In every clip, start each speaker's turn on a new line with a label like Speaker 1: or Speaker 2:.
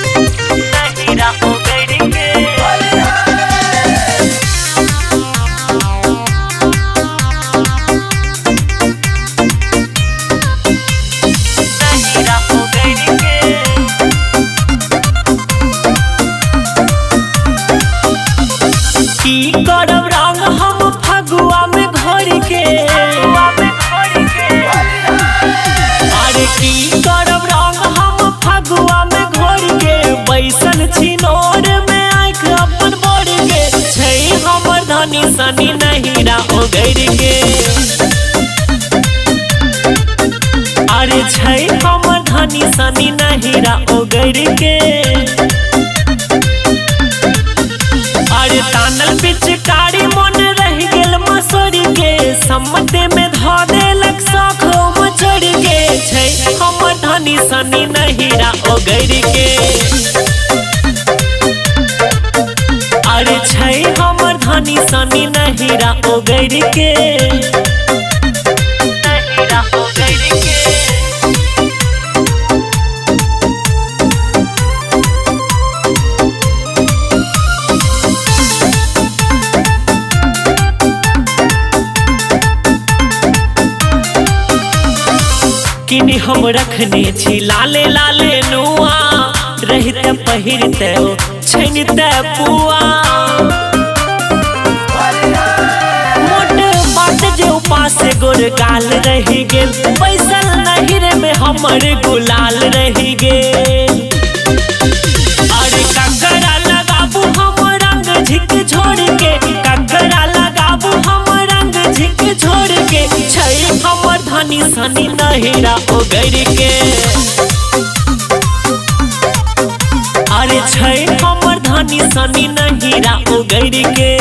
Speaker 1: नहीरा ओगैर के नहीरा ओगैर के की करब रंग हम फगुआ में घर के अरे की करब रंग हम फगुआ में घर के बैसल छिनोर में आँख अपन बोर के छै हमर धनी सनी नहीरा ओगैर के अरे छै हमर धनी सनी नहीरा ओगैर के अरे तानल पिचकारी मन रह गेल मसोरी के सम्मते में धो देलक साखो मचोर के छै हमर धनी सनी नहीरा ओगैर के अरे छै हमर धनी सनी नहीरा ओगैर के नहीरा ओगैर के किनी हम रखने छी लाले लाले नुआ रहते पहिरते ओ छनिते पुआ मोट बात जे उपास गोर गाल रही गेल बैसल नहिरे में हमर गुलाल रही गेल अरे ककरा लगाबू हम रंग झिक छोड़ के ककरा लगाबू हम रंग झिक छोड़ के छै हमर धनी सनी नहीरा ओगैर के अरे छै हमर धनी सनी नहीरा ओगैर के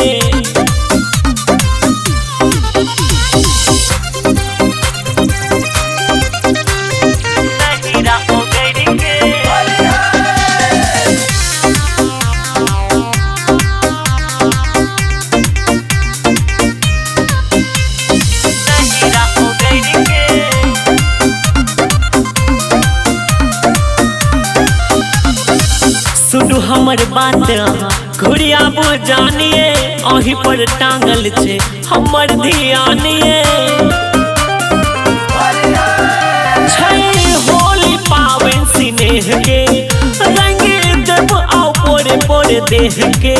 Speaker 1: नहीरा ओगैर के नहीरा ओगैर के सुनू हमर बात घुरियाबू जानिए अही पर टांगल छे हमर ध्यानिए छै होली पावन स्नेह के रंग देव आओ पोरे पोरे देह के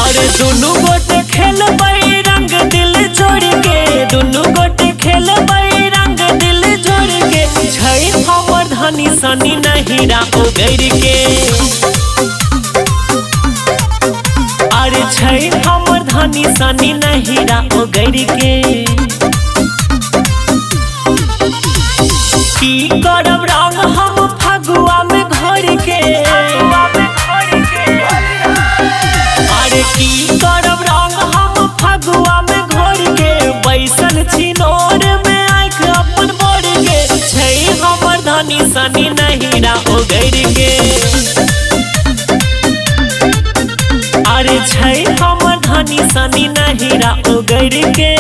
Speaker 1: अरे दुनू गोटे खेलबै रंग दिल जोड़ के दुनू गोटे खेलबै रंग दिल जोड़ के छै हमर धनी सनी नहीरा ओगैर के अरे छै हमर धनी सनी नहीरा ओगैर के की करब रंग हम फगुआ में घर के अरे की करब रंग हम फगुआ में घर के बैसल छिनोर में आँख अपन बोर के छै हमर धनी सनी नहीरा ओगैर के अरे छै हमर धनी सनी नहीरा ओगैर के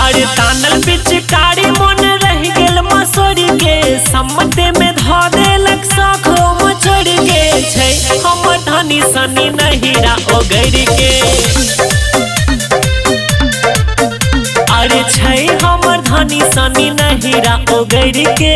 Speaker 1: अरे तानल पिचकारी मन रह गेल मसोरी के सम्मते में धो देलक साखो मचोर के छै हमर धनी सनी नहीरा ओगैर के अरे छै हमर धनी सनी नहीरा ओगैर के।